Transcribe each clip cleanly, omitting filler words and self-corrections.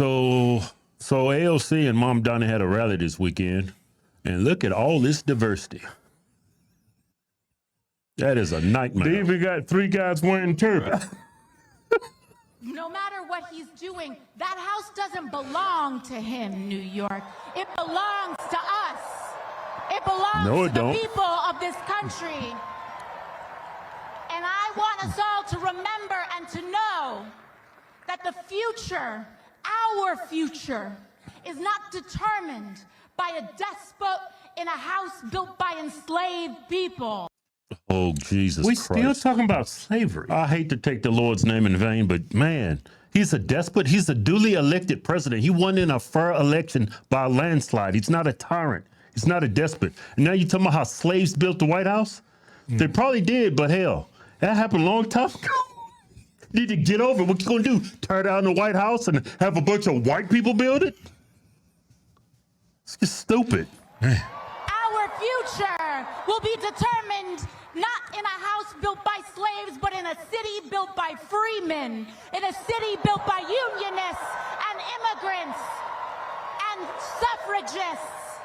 So AOC and Mamdani had a rally this weekend, and look at all this diversity. That is a nightmare. They even got 3 guys wearing turbans. No matter what he's doing, that house doesn't belong to him, New York. It belongs to us. It belongs to the people of this country. And I want us all to remember and to know that the future, our future, is not determined by a despot in a house built by enslaved people. Oh, Jesus We Christ. still talking about slavery. I hate to take the Lord's name in vain, but man, he's a despot. He's a duly elected president. He won in a fair election by a landslide. He's not a tyrant. He's not a despot. And now you're talking about how slaves built the White House? They probably did, but hell, that happened a long time ago. You need to get over it. What you gonna do? Tear down the White House and have a bunch of white people build it? It's just stupid. Our future will be determined not in a house built by slaves, but in a city built by freemen, in a city built by unionists and immigrants and suffragists.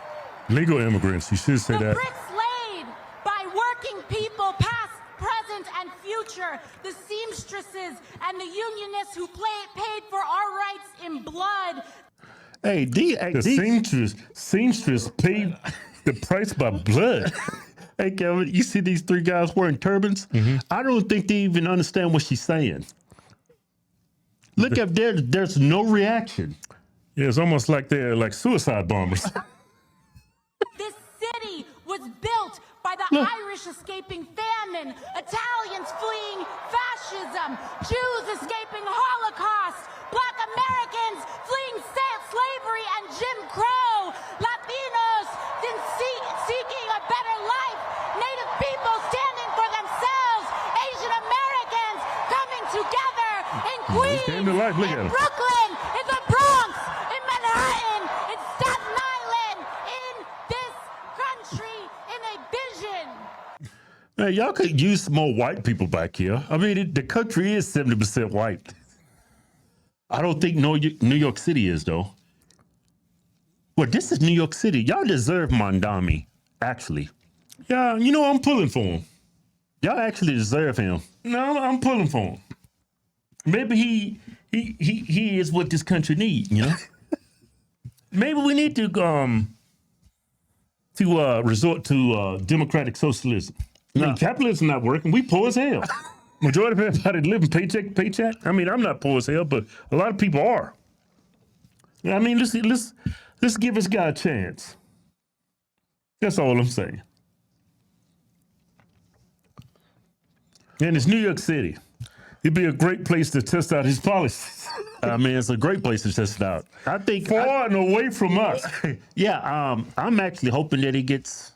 Legal immigrants, you should say The that. bricks laid by working people, past, present, and future, the seamstresses and the unionists who paid for our rights in blood. Hey, The seamstress paid the price by blood. Hey, Kevin, you see these 3 guys wearing turbans? I don't think they even understand what she's saying. Look up there, there's no reaction. Yeah, it's almost like they're like suicide bombers. This city was built by the Irish escaping famine, Italians fleeing fascism, Jews escaping Holocaust, Black Americans fleeing slavery and Jim Crow, Latinos seeking a better life, Native people standing for themselves, Asian Americans coming together in Queens, came to life. Look at in 'em. Brooklyn, in the Bronx, in Manhattan, in Staten Island, in this country, in a vision. Man, y'all could use some more white people back here. I mean, the country is 70% white. I don't think New York City is, though. Well, this is New York City. Y'all deserve Mamdani, actually. Yeah, you know, I'm pulling for him. Y'all actually deserve him. No, I'm pulling for him. Maybe he is what this country needs, you know? Maybe we need to resort to democratic socialism. I mean, capitalism not working. We poor as hell. Majority of everybody living paycheck to paycheck. I mean, I'm not poor as hell, but a lot of people are. I mean, let's give this guy a chance. That's all I'm saying. And it's New York City. It'd be a great place to test out his policies. I mean, it's a great place to test it out. I think Far and away from us. Yeah, I'm actually hoping that he gets.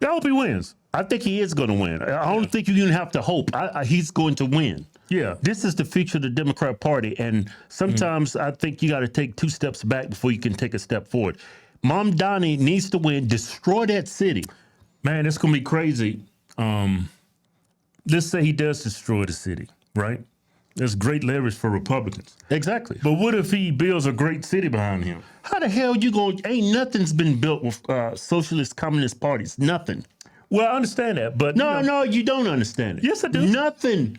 I hope he wins. I think he is going to win. I don't think you even have to hope. He's going to win. Yeah. This is the future of the Democrat Party, and sometimes I think you got to take 2 steps back before you can take a step forward. Mamdani needs to win, destroy that city. Man, it's going to be crazy. Let's say he does destroy the city, right? There's great leverage for Republicans. Exactly. But what if he builds a great city behind him? How the hell you going? Ain't nothing's been built with socialist communist parties. Nothing. Well, I understand that, but No, you don't understand it. Yes, I do. Nothing.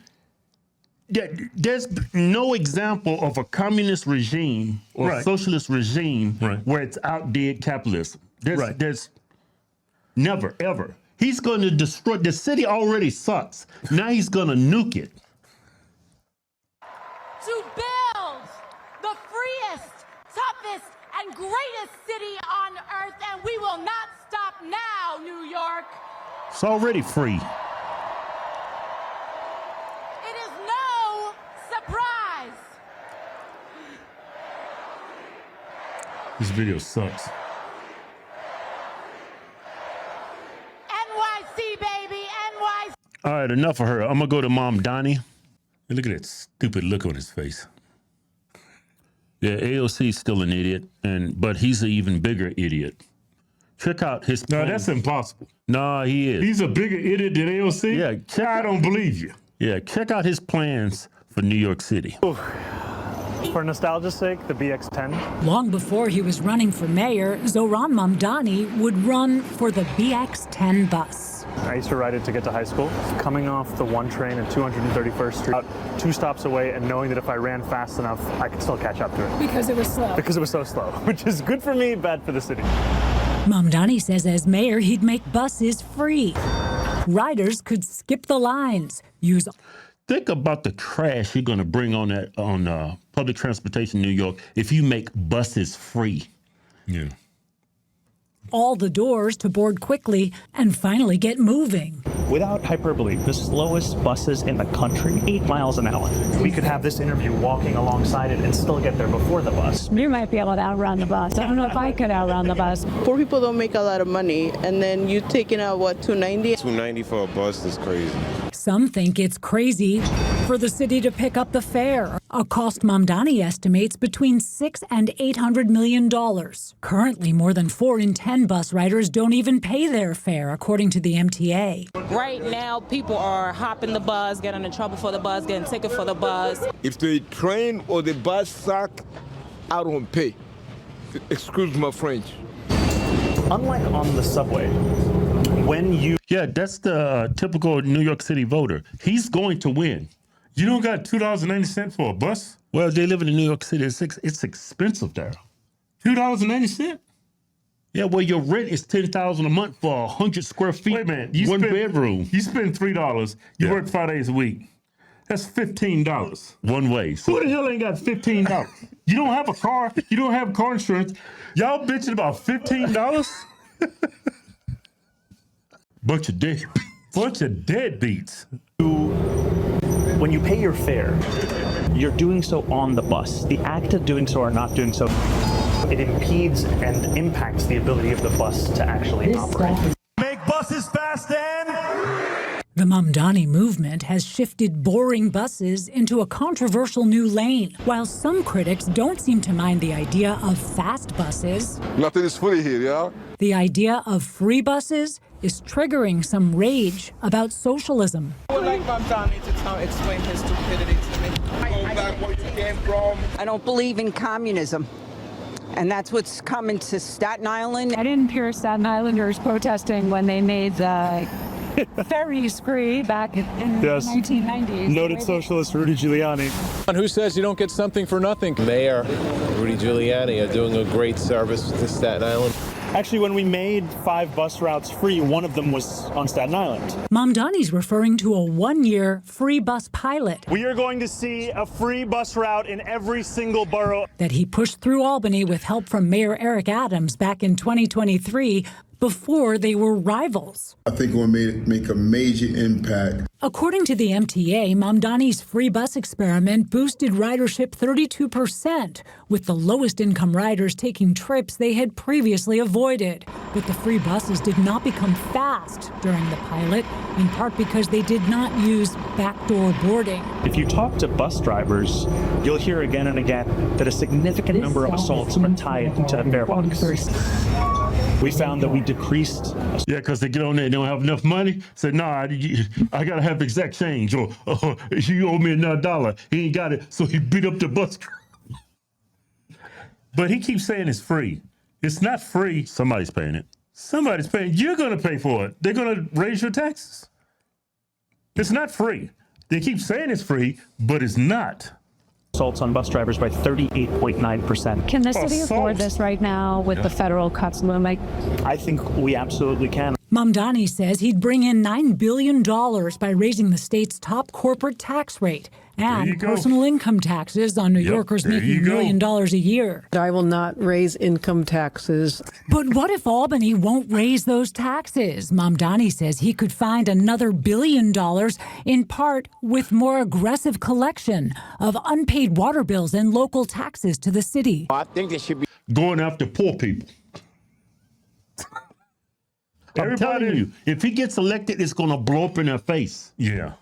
There's no example of a communist regime or Right. socialist regime Right. where it's outdid capitalism. Right. There's never, ever. He's going to destroy, the city already sucks. Now he's going to nuke it. To build the freest, toughest, and greatest city on earth, and we will not stop now, New York. It's already free. It is no surprise. This video sucks. NYC, baby, NYC. All right, enough of her. I'm going to go to Mamdani. Hey, look at that stupid look on his face. Yeah, AOC is still an idiot, but he's an even bigger idiot. Check out his No, plans. that's impossible. No, he is. He's a bigger idiot than AOC? Yeah, I don't believe you. Yeah, check out his plans for New York City. For nostalgia's sake, the BX10. Long before he was running for mayor, Zohran Mamdani would run for the BX10 bus. I used to ride it to get to high school. Coming off the one train at 231st Street, about 2 stops away, and knowing that if I ran fast enough, I could still catch up to it. Because it was slow. Because it was so slow, which is good for me, bad for the city. Mamdani says as mayor, he'd make buses free. Riders could skip the lines, use... Think about the trash you're going to bring on that public transportation in New York if you make buses free. Yeah. all the doors to board quickly and finally get moving. Without hyperbole, the slowest buses in the country, 8 miles an hour. We could have this interview walking alongside it and still get there before the bus. You might be able to outrun the bus. I don't know if I could outrun the bus. Poor people don't make a lot of money, and then you taking out, what, $290? $290 for a bus is crazy. Some think it's crazy for the city to pick up the fare, a cost Mamdani estimates between $600 and $800 million. Currently, more than 4 in 10 bus riders don't even pay their fare, according to the MTA. Right now, people are hopping the bus, getting in trouble for the bus, getting ticket for the bus. If the train or the bus suck, I don't pay. Excuse my French. Unlike on the subway, when you... Yeah, that's the typical New York City voter. He's going to win. You don't got $2.90 for a bus? Well, they live in New York City. It's expensive there. $2.90? Yeah, well, your rent is $10,000 a month for 100 square feet. Wait a minute. One bedroom. You spend $3. You work 5 days a week. That's $15. One way. So Who the hell ain't got $15? You don't have a car. You don't have car insurance. Y'all bitching about $15? Bunch of deadbeats. When you pay your fare, you're doing so on the bus. The act of doing so or not doing so, it impedes and impacts the ability of the bus to actually operate. Make buses fast and... The Mamdani movement has shifted boring buses into a controversial new lane, while some critics don't seem to mind the idea of fast buses. Nothing is free here, yeah? The idea of free buses is triggering some rage about socialism. I would like Mamdani to explain his stupidity to me. Go back where you came from. I don't believe in communism. And that's what's coming to Staten Island. I didn't hear Staten Islanders protesting when they made the ferries free back in the 1990s. Noted socialist Rudy Giuliani. And who says you don't get something for nothing? Mayor Rudy Giuliani are doing a great service to Staten Island. Actually, when we made 5 bus routes free, one of them was on Staten Island. Mamdani's referring to a 1-year free bus pilot We are going to see a free bus route in every single borough. that he pushed through Albany with help from Mayor Eric Adams back in 2023, before they were rivals. I think it will make a major impact. According to the MTA, Mamdani's free bus experiment boosted ridership 32%, with the lowest income riders taking trips they had previously avoided. But the free buses did not become fast during the pilot, in part because they did not use backdoor boarding. If you talk to bus drivers, you'll hear again and again that a significant number of assaults are tied to fare box. We found that we decreased. Yeah, because they get on there and don't have enough money. Say, nah, I got to have exact change. Or you owe me another $1. He ain't got it, so he beat up the bus driver. But he keeps saying it's free. It's not free. somebody's paying it. Somebody's paying. You're going to pay for it. They're going to raise your taxes. It's not free. They keep saying it's free, but it's not. Assaults on bus drivers by 38.9%. Can the city afford this right now with the federal cuts looming? I think we absolutely can. Mamdani says he'd bring in $9 billion by raising the state's top corporate tax rate and personal income taxes on New Yorkers making $1 million a year. I will not raise income taxes. But what if Albany won't raise those taxes? Mamdani says he could find another $1 billion, in part with more aggressive collection of unpaid water bills and local taxes to the city. I think they should be going after poor people. I'm telling you, if he gets elected, it's going to blow up in their face. Yeah.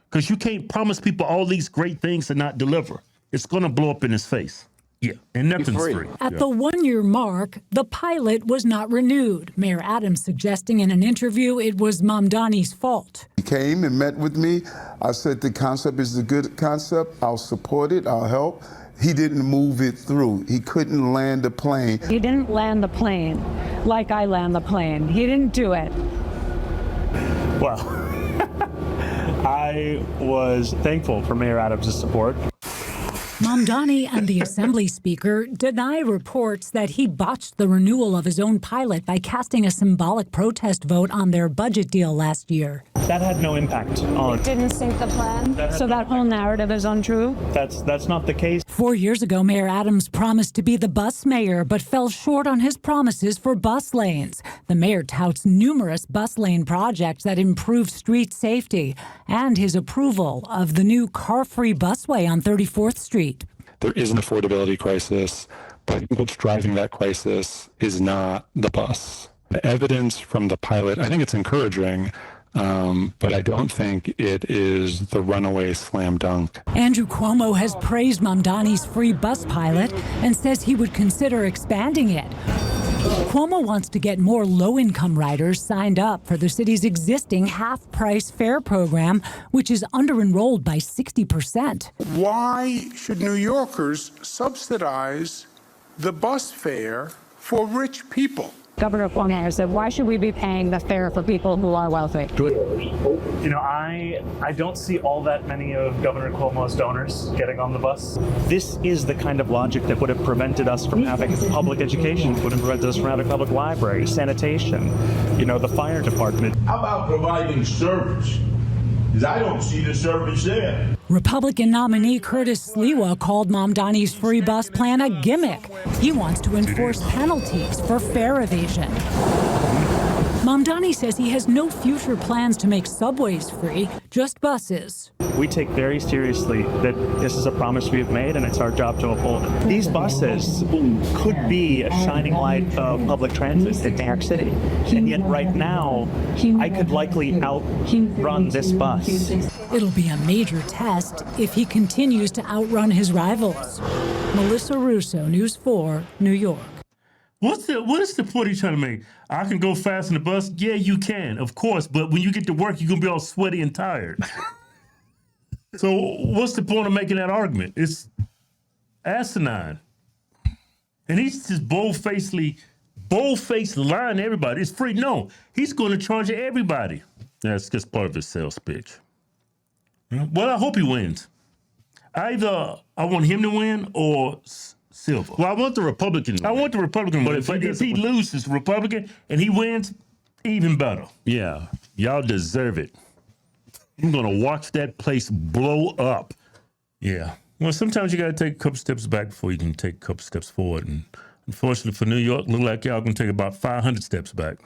Because you can't promise people all these great things and not deliver. It's going to blow up in his face. Yeah, and nothing's free. At the 1-year mark, the pilot was not renewed, Mayor Adams suggesting in an interview it was Mamdani's fault. He came and met with me. I said the concept is a good concept. I'll support it. I'll help. He didn't move it through. He couldn't land the plane. He didn't land the plane like I land the plane. He didn't do it. Well, I was thankful for Mayor Adams' support. Mamdani and the Assembly Speaker deny reports that he botched the renewal of his own pilot by casting a symbolic protest vote on their budget deal last year. That had no impact on... It didn't sink the plan, so that whole narrative is untrue? That's not the case. 4 years ago, Mayor Adams promised to be the bus mayor, but fell short on his promises for bus lanes. The mayor touts numerous bus lane projects that improve street safety and his approval of the new car-free busway on 34th Street. There is an affordability crisis, but I think what's driving that crisis is not the bus. The evidence from the pilot, I think it's encouraging, but I don't think it is the runaway slam dunk. Andrew Cuomo has praised Mamdani's free bus pilot and says he would consider expanding it. Cuomo wants to get more low-income riders signed up for the city's existing half-price fare program, which is under-enrolled by 60%. Why should New Yorkers subsidize the bus fare for rich people? Governor Cuomo said, why should we be paying the fare for people who are wealthy? You know, I don't see all that many of Governor Cuomo's donors getting on the bus. This is the kind of logic that would have prevented us from having public education, would have prevented us from having public libraries, sanitation, you know, the fire department. How about providing service? Because I don't see the service there. Republican nominee Curtis Sliwa called Mamdani's free bus plan a gimmick. He wants to enforce penalties for fare evasion. Mamdani says he has no future plans to make subways free, just buses. We take very seriously that this is a promise we have made, and it's our job to uphold it. These buses could be a shining light of public transit in New York City, and yet right now, I could likely outrun this bus. It'll be a major test if he continues to outrun his rivals. Melissa Russo, News 4, New York. What is the point he's trying to make? I can go fast in the bus? Yeah, you can, of course, but when you get to work, you're going to be all sweaty and tired. So what's the point of making that argument? It's asinine. And he's just bold-faced lying to everybody. It's free. No, he's going to charge everybody. That's just part of his sales pitch. Well, I hope he wins. Either I want him to win or Silver. Well, I want the Republican to win. I want the Republican to win. But if he loses Republican and he wins, even better. Yeah, y'all deserve it. I'm going to watch that place blow up. Yeah. Well, sometimes you got to take a couple steps back before you can take a couple steps forward. And unfortunately for New York, look like y'all going to take about 500 steps back.